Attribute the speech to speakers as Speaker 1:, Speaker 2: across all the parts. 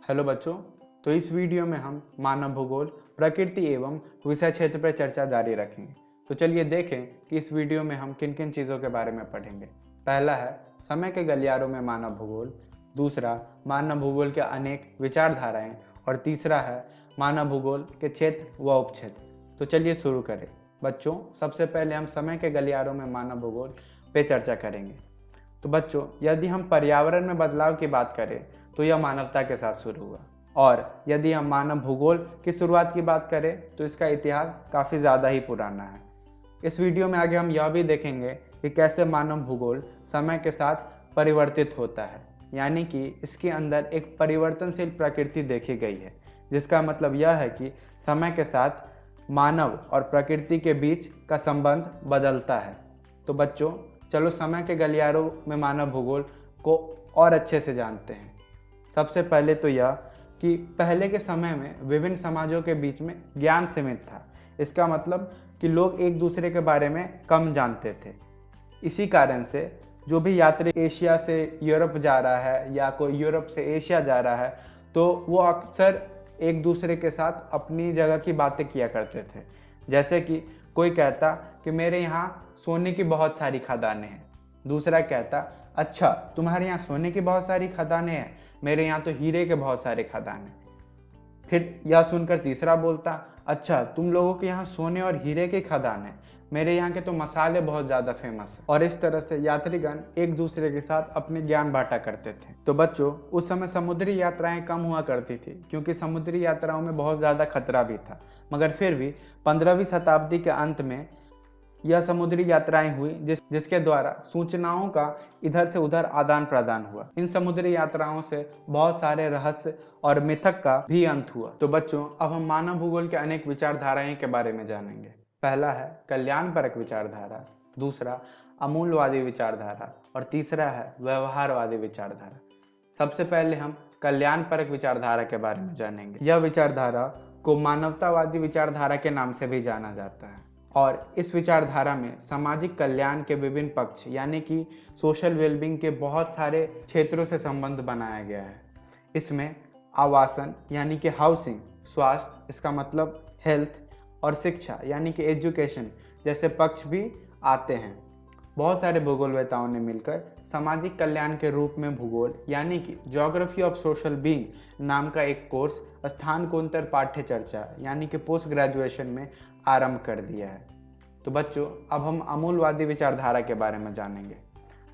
Speaker 1: Hello बच्चों। तो इस वीडियो में हम मानव भूगोल, प्रकृति एवं विषय क्षेत्र पर चर्चा जारी रखेंगे। तो चलिए देखें कि इस वीडियो में हम किन किन चीज़ों के बारे में पढ़ेंगे। पहला है समय के गलियारों में मानव भूगोल, दूसरा मानव भूगोल के अनेक विचारधाराएं और तीसरा है मानव भूगोल के क्षेत्र व उपक्षेत्र। तो चलिए शुरू करें। बच्चों, सबसे पहले हम समय के गलियारों में मानव भूगोल पे चर्चा करेंगे। तो बच्चों, यदि हम पर्यावरण में बदलाव की बात करें तो यह मानवता के साथ शुरू हुआ, और यदि हम मानव भूगोल की शुरुआत की बात करें तो इसका इतिहास काफ़ी ज़्यादा ही पुराना है। इस वीडियो में आगे हम यह भी देखेंगे कि कैसे मानव भूगोल समय के साथ परिवर्तित होता है, यानी कि इसके अंदर एक परिवर्तनशील प्रकृति देखी गई है, जिसका मतलब यह है कि समय के साथ मानव और प्रकृति के बीच का संबंध बदलता है। तो बच्चों, चलो समय के गलियारों में मानव भूगोल को और अच्छे से जानते हैं। सबसे पहले तो यह कि पहले के समय में विभिन्न समाजों के बीच में ज्ञान सीमित था। इसका मतलब कि लोग एक दूसरे के बारे में कम जानते थे। इसी कारण से जो भी यात्री एशिया से यूरोप जा रहा है या कोई यूरोप से एशिया जा रहा है, तो वो अक्सर एक दूसरे के साथ अपनी जगह की बातें किया करते थे। जैसे कि कोई कहता कि मेरे यहाँ सोने की बहुत सारी खदानें हैं, दूसरा कहता अच्छा तुम्हारे यहाँ सोने की बहुत सारी खदानें हैं, मेरे यहाँ तो हीरे के बहुत सारे खदान हैं। फिर यह सुनकर तीसरा बोलता अच्छा तुम लोगों के यहाँ सोने और हीरे के खदान हैं, मेरे यहाँ के तो मसाले बहुत ज़्यादा फेमस हैं। और इस तरह से यात्रीगण एक दूसरे के साथ अपने ज्ञान बांटा करते थे। तो बच्चों, उस समय समुद्री यात्राएं कम हुआ करती थी, क्योंकि समुद्री यात्राओं में बहुत ज़्यादा खतरा भी था। मगर फिर भी 15वीं शताब्दी के अंत में यह समुद्री यात्राएं हुई जिसके द्वारा सूचनाओं का इधर से उधर आदान प्रदान हुआ। इन समुद्री यात्राओं से बहुत सारे रहस्य और मिथक का भी अंत हुआ। तो बच्चों, अब हम मानव भूगोल के अनेक विचारधाराएं के बारे में जानेंगे। पहला है कल्याणपरक विचारधारा, दूसरा अमूल्यवादी विचारधारा और तीसरा है व्यवहारवादी विचारधारा। सबसे पहले हम कल्याणपरक विचारधारा के बारे में जानेंगे। यह विचारधारा को मानवतावादी विचारधारा के नाम से भी जाना जाता है, और इस विचारधारा में सामाजिक कल्याण के विभिन्न पक्ष यानी कि सोशल वेलबींग के बहुत सारे क्षेत्रों से संबंध बनाया गया है। इसमें आवासन यानी कि हाउसिंग, स्वास्थ्य इसका मतलब हेल्थ, और शिक्षा यानी कि एजुकेशन जैसे पक्ष भी आते हैं। बहुत सारे भूगोलवेताओं ने मिलकर सामाजिक कल्याण के रूप में भूगोल यानी कि ज्योग्राफी ऑफ सोशल बीइंग नाम का एक कोर्स स्थानकोन्तर पाठ्य चर्चा यानी कि पोस्ट ग्रेजुएशन में आरंभ कर दिया है। तो बच्चों, अब हम अमूल्यवादी विचारधारा के बारे में जानेंगे।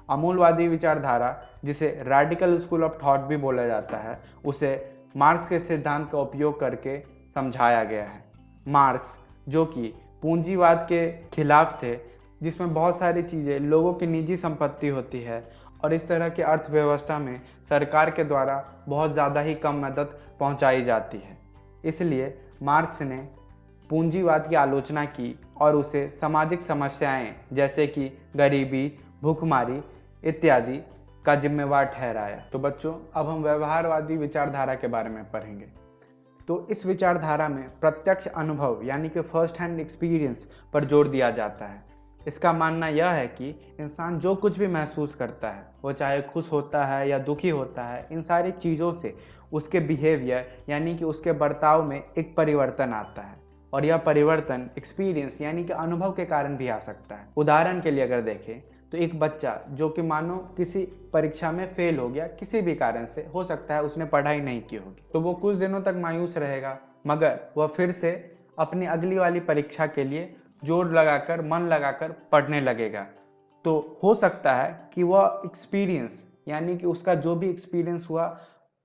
Speaker 1: अमूल्यवादी विचारधारा, जिसे रेडिकल स्कूल ऑफ थॉट भी बोला जाता है, उसे मार्क्स के सिद्धांत का उपयोग करके समझाया गया है। मार्क्स जो कि पूंजीवाद के खिलाफ थे, जिसमें बहुत सारी चीज़ें लोगों की निजी संपत्ति होती है, और इस तरह की अर्थव्यवस्था में सरकार के द्वारा बहुत ज़्यादा ही कम मदद पहुंचाई जाती है। इसलिए मार्क्स ने पूंजीवाद की आलोचना की और उसे सामाजिक समस्याएं जैसे कि गरीबी, भूखमारी इत्यादि का जिम्मेवार ठहराया। तो बच्चों, अब हम व्यवहारवादी विचारधारा के बारे में पढ़ेंगे। तो इस विचारधारा में प्रत्यक्ष अनुभव यानी कि फर्स्ट हैंड एक्सपीरियंस पर जोर दिया जाता है। इसका मानना यह है कि इंसान जो कुछ भी महसूस करता है, वो चाहे खुश होता है या दुखी होता है, इन सारी चीज़ों से उसके बिहेवियर यानी कि उसके बर्ताव में एक परिवर्तन आता है, और यह परिवर्तन एक्सपीरियंस यानी कि अनुभव के कारण भी आ सकता है। उदाहरण के लिए अगर देखें तो एक बच्चा जो कि मानो किसी परीक्षा में फेल हो गया, किसी भी कारण से, हो सकता है उसने पढ़ाई नहीं की होगी, तो वो कुछ दिनों तक मायूस रहेगा, मगर वह फिर से अपनी अगली वाली परीक्षा के लिए जोर लगाकर, मन लगाकर पढ़ने लगेगा। तो हो सकता है कि वह एक्सपीरियंस यानी कि उसका जो भी एक्सपीरियंस हुआ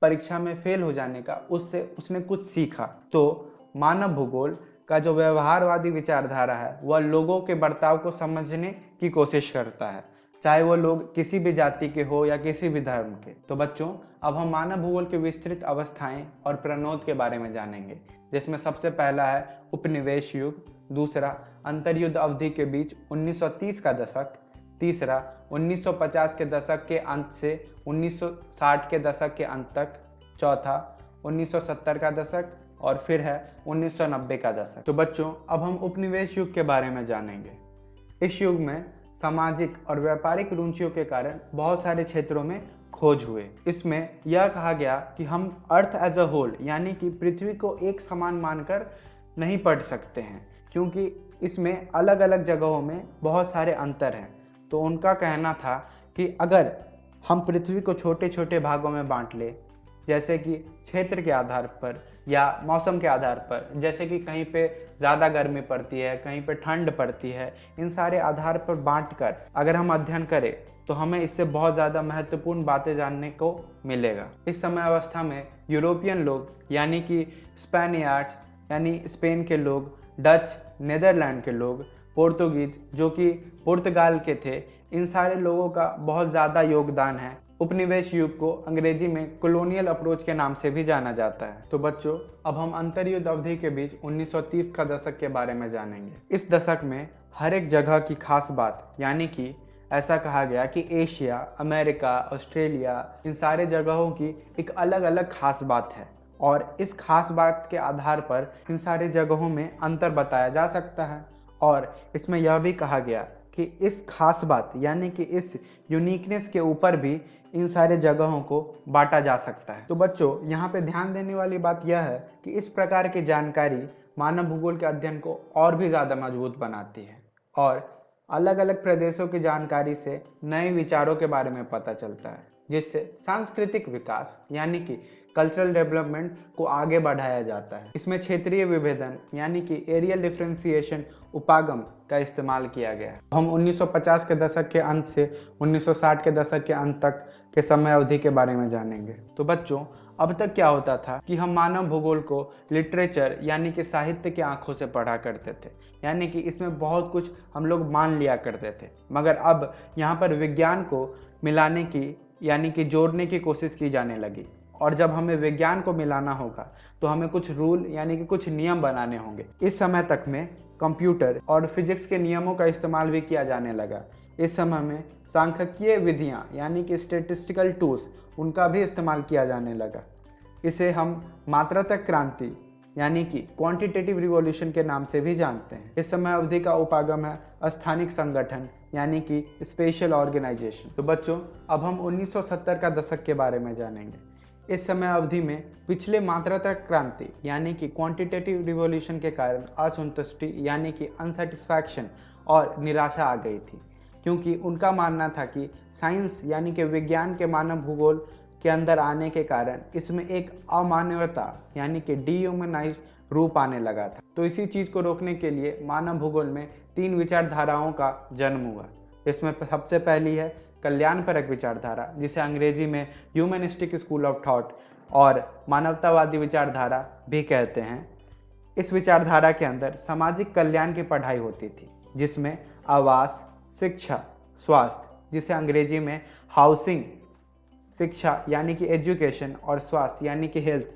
Speaker 1: परीक्षा में फेल हो जाने का, उससे उसने कुछ सीखा। तो मानव भूगोल का जो व्यवहारवादी विचारधारा है, वह लोगों के बर्ताव को समझने की कोशिश करता है, चाहे वो लोग किसी भी जाति के हो या किसी भी धर्म के। तो बच्चों, अब हम मानव भूगोल के विस्तृत अवस्थाएं और प्रणोद के बारे में जानेंगे, जिसमें सबसे पहला है उपनिवेश युग, दूसरा अंतर्युद्ध अवधि के बीच 1930 का दशक, तीसरा 1950 के दशक के अंत से 1960 के दशक के अंत तक, चौथा 1970 का दशक, और फिर है 1990 का दशक। तो बच्चों, अब हम उपनिवेश युग के बारे में जानेंगे। इस युग में सामाजिक और व्यापारिक रुचियों के कारण बहुत सारे क्षेत्रों में खोज हुए। इसमें यह कहा गया कि हम अर्थ एज अ होल यानी कि पृथ्वी को एक समान मानकर नहीं पढ़ सकते हैं, क्योंकि इसमें अलग अलग जगहों में बहुत सारे अंतर हैं। तो उनका कहना था कि अगर हम पृथ्वी को छोटे छोटे भागों में बांट ले, जैसे कि क्षेत्र के आधार पर या मौसम के आधार पर, जैसे कि कहीं पे ज़्यादा गर्मी पड़ती है, कहीं पे ठंड पड़ती है, इन सारे आधार पर बांटकर अगर हम अध्ययन करें तो हमें इससे बहुत ज़्यादा महत्वपूर्ण बातें जानने को मिलेगा। इस समय अवस्था में यूरोपियन लोग यानी कि स्पेनियार्ड्स यानी स्पेन के लोग, डच नीदरलैंड के लोग, पुर्तगीज जो कि पुर्तगाल के थे, इन सारे लोगों का बहुत ज़्यादा योगदान है। उपनिवेश युग को अंग्रेजी में कॉलोनियल अप्रोच के नाम से भी जाना जाता है। तो बच्चों, अब हम अंतरयुद्ध अवधि के बीच 1930 का दशक के बारे में जानेंगे। इस दशक में हर एक जगह की खास बात, यानी कि ऐसा कहा गया कि एशिया, अमेरिका, ऑस्ट्रेलिया, इन सारे जगहों की एक अलग अलग खास बात है और इस खास बात के आधार पर इन सारे जगहों में अंतर बताया जा सकता है। और इसमें यह भी कहा गया कि इस खास बात यानी कि इस यूनिकनेस के ऊपर भी इन सारे जगहों को बांटा जा सकता है। तो बच्चों, यहाँ पे ध्यान देने वाली बात यह है कि इस प्रकार की जानकारी मानव भूगोल के अध्ययन को और भी ज़्यादा मजबूत बनाती है और अलग अलग प्रदेशों की जानकारी से नए विचारों के बारे में पता चलता है, जिससे सांस्कृतिक विकास यानी कि कल्चरल डेवलपमेंट को आगे बढ़ाया जाता है। इसमें क्षेत्रीय विभेदन यानी कि एरियल डिफरेंशिएशन उपागम का इस्तेमाल किया गया है। हम 1950 के दशक के अंत से 1960 के दशक के अंत तक के समय अवधि के बारे में जानेंगे। तो बच्चों, अब तक क्या होता था कि हम मानव भूगोल को लिटरेचर यानी कि साहित्य की आंखों से पढ़ा करते थे, यानी कि इसमें बहुत कुछ हम लोग मान लिया करते थे। मगर अब यहाँ पर विज्ञान को मिलाने की यानी कि जोड़ने की कोशिश की जाने लगी और जब हमें विज्ञान को मिलाना होगा तो हमें कुछ रूल यानी कि कुछ नियम बनाने होंगे। इस समय तक में कंप्यूटर और फिजिक्स के नियमों का इस्तेमाल भी किया जाने लगा। इस समय में सांख्यिकीय विधियां यानी कि स्टैटिस्टिकल टूल्स, उनका भी इस्तेमाल किया जाने लगा। इसे हम मात्रात्मक क्रांति यानी कि क्वांटिटेटिव रिवॉल्यूशन के नाम से भी जानते हैं। इस समय अवधि का उपागम है स्थानिक संगठन यानी कि स्पेशल ऑर्गेनाइजेशन। तो बच्चों, अब हम 1970 का दशक के बारे में जानेंगे। इस समय अवधि में पिछले मात्रात्मक क्रांति यानी कि क्वांटिटेटिव रिवॉल्यूशन के कारण असंतुष्टि यानी कि अनसेटिस्फैक्शन और निराशा आ गई थी, क्योंकि उनका मानना था कि साइंस यानी कि विज्ञान के मानव भूगोल के अंदर आने के कारण इसमें एक अमानवता यानी कि डीह्यूमनाइज्ड रूप आने लगा था। तो इसी चीज़ को रोकने के लिए मानव भूगोल में 3 विचारधाराओं का जन्म हुआ। इसमें सबसे पहली है कल्याणपरक विचारधारा, जिसे अंग्रेजी में ह्यूमनिस्टिक स्कूल ऑफ थॉट और मानवतावादी विचारधारा भी कहते हैं। इस विचारधारा के अंदर सामाजिक कल्याण की पढ़ाई होती थी, जिसमें आवास, शिक्षा, स्वास्थ्य, जिसे अंग्रेजी में हाउसिंग, शिक्षा यानी कि एजुकेशन और स्वास्थ्य यानी कि हेल्थ,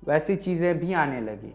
Speaker 1: वैसी चीज़ें भी आने लगी।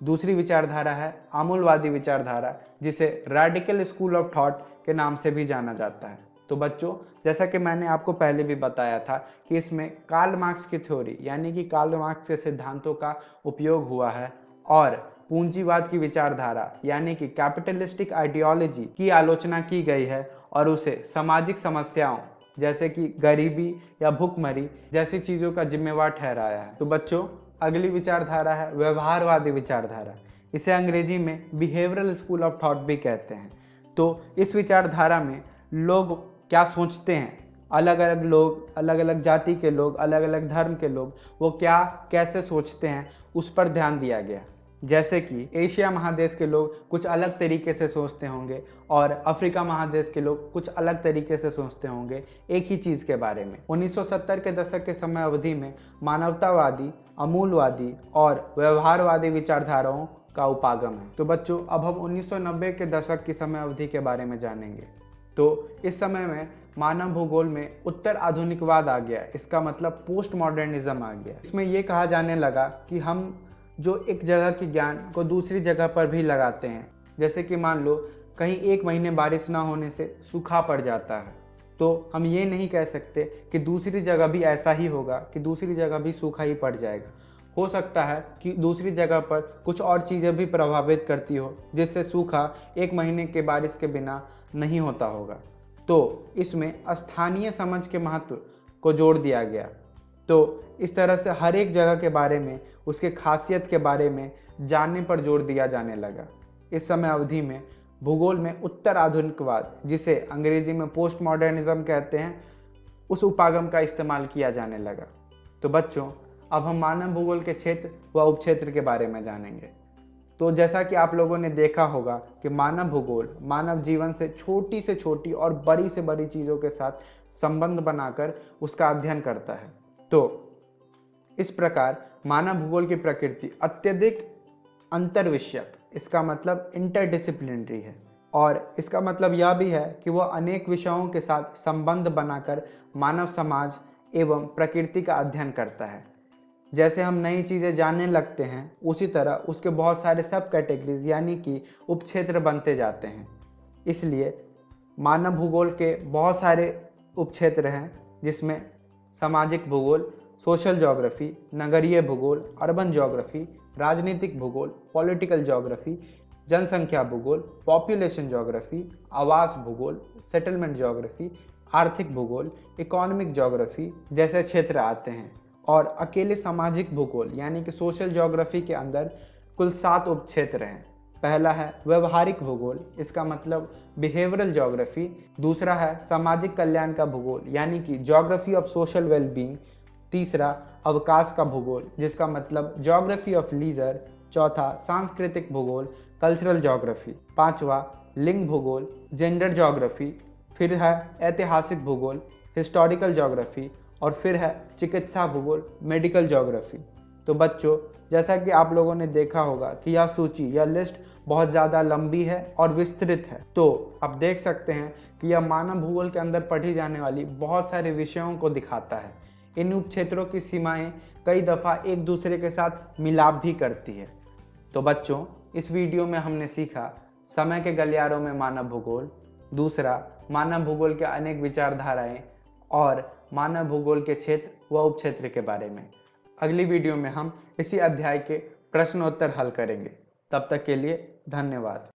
Speaker 1: दूसरी विचारधारा है आमूलवादी विचारधारा, जिसे रैडिकल स्कूल ऑफ थॉट के नाम से भी जाना जाता है। तो बच्चों, जैसा कि मैंने आपको पहले भी बताया था कि इसमें कार्ल मार्क्स की थ्योरी यानी कि कार्ल मार्क्स के सिद्धांतों का उपयोग हुआ है और पूंजीवाद की विचारधारा यानी कि कैपिटलिस्टिक आइडियोलॉजी की आलोचना की गई है और उसे सामाजिक समस्याओं जैसे कि गरीबी या भूखमरी जैसी चीज़ों का जिम्मेवार ठहराया है। तो बच्चों, अगली विचारधारा है व्यवहारवादी विचारधारा। इसे अंग्रेजी में बिहेवियरल स्कूल ऑफ थॉट भी कहते हैं। तो इस विचारधारा में लोग क्या सोचते हैं, अलग अलग लोग, अलग अलग जाति के लोग, अलग अलग धर्म के लोग, वो क्या कैसे सोचते हैं, उस पर ध्यान दिया गया। जैसे कि एशिया महादेश के लोग कुछ अलग तरीके से सोचते होंगे और अफ्रीका महादेश के लोग कुछ अलग तरीके से सोचते होंगे एक ही चीज़ के बारे में। 1970 के दशक के समय अवधि में मानवतावादी, अमूलवादी और व्यवहारवादी विचारधाराओं का उपागम है। तो बच्चों, अब हम 1990 के दशक की समय अवधि के बारे में जानेंगे। तो इस समय में मानव भूगोल में उत्तर आधुनिकवाद आ गया, इसका मतलब पोस्ट मॉडर्निज्म आ गया। इसमें यह कहा जाने लगा कि हम जो एक जगह के ज्ञान को दूसरी जगह पर भी लगाते हैं, जैसे कि मान लो कहीं 1 महीने बारिश ना होने से सूखा पड़ जाता है, तो हम ये नहीं कह सकते कि दूसरी जगह भी ऐसा ही होगा कि दूसरी जगह भी सूखा ही पड़ जाएगा। हो सकता है कि दूसरी जगह पर कुछ और चीज़ें भी प्रभावित करती हो, जिससे सूखा 1 महीने के बारिश के बिना नहीं होता होगा। तो इसमें स्थानीय समझ के महत्व को जोड़ दिया गया। तो इस तरह से हर एक जगह के बारे में, उसके खासियत के बारे में जानने पर जोर दिया जाने लगा। इस समय अवधि में भूगोल में उत्तर आधुनिकवाद, जिसे अंग्रेजी में पोस्ट मॉडर्निज्म कहते हैं, उस उपागम का इस्तेमाल किया जाने लगा। तो बच्चों, अब हम मानव भूगोल के क्षेत्र व उपक्षेत्र के बारे में जानेंगे। तो जैसा कि आप लोगों ने देखा होगा कि मानव भूगोल मानव जीवन से छोटी और बड़ी से बड़ी चीज़ों के साथ संबंध बनाकर उसका अध्ययन करता है। तो इस प्रकार मानव भूगोल की प्रकृति अत्यधिक अंतर्विषयक, इसका मतलब इंटरडिसिप्लिनरी है, और इसका मतलब यह भी है कि वह अनेक विषयों के साथ संबंध बनाकर मानव समाज एवं प्रकृति का अध्ययन करता है। जैसे हम नई चीज़ें जानने लगते हैं, उसी तरह उसके बहुत सारे सब कैटेगरीज यानी कि उपक्षेत्र बनते जाते हैं। इसलिए मानव भूगोल के बहुत सारे उपक्षेत्र हैं, जिसमें सामाजिक भूगोल, सोशल ज्योग्राफी, नगरीय भूगोल, अर्बन ज्योग्राफी, राजनीतिक भूगोल, पॉलिटिकल ज्योग्राफी, जनसंख्या भूगोल, पॉपुलेशन ज्योग्राफी, आवास भूगोल, सेटलमेंट ज्योग्राफी, आर्थिक भूगोल, इकोनॉमिक ज्योग्राफी जैसे क्षेत्र आते हैं। और अकेले सामाजिक भूगोल यानी कि सोशल ज्योग्राफी के अंदर कुल 7 उपक्षेत्र हैं। पहला है व्यवहारिक भूगोल, इसका मतलब बिहेवियरल ज्योग्राफी। दूसरा है सामाजिक कल्याण का भूगोल यानी कि ज्योग्राफी ऑफ सोशल वेलबींग। तीसरा अवकाश का भूगोल, जिसका मतलब ज्योग्राफी ऑफ लीजर। चौथा सांस्कृतिक भूगोल, कल्चरल ज्योग्राफी। पांचवा लिंग भूगोल, जेंडर ज्योग्राफी। फिर है ऐतिहासिक भूगोल, हिस्टोरिकल ज्योग्राफी। और फिर है चिकित्सा भूगोल, मेडिकल ज्योग्राफी। तो बच्चों, जैसा कि आप लोगों ने देखा होगा कि यह सूची, यह लिस्ट बहुत ज़्यादा लंबी है और विस्तृत है। तो आप देख सकते हैं कि यह मानव भूगोल के अंदर पढ़ी जाने वाली बहुत सारे विषयों को दिखाता है। इन उपक्षेत्रों की सीमाएं कई दफ़ा एक दूसरे के साथ मिलाप भी करती है। तो बच्चों, इस वीडियो में हमने सीखा समय के गलियारों में मानव भूगोल, दूसरा मानव भूगोल के अनेक विचारधाराएं, और मानव भूगोल के क्षेत्र व उपक्षेत्र के बारे में। अगली वीडियो में हम इसी अध्याय के प्रश्नोत्तर हल करेंगे। तब तक के लिए धन्यवाद।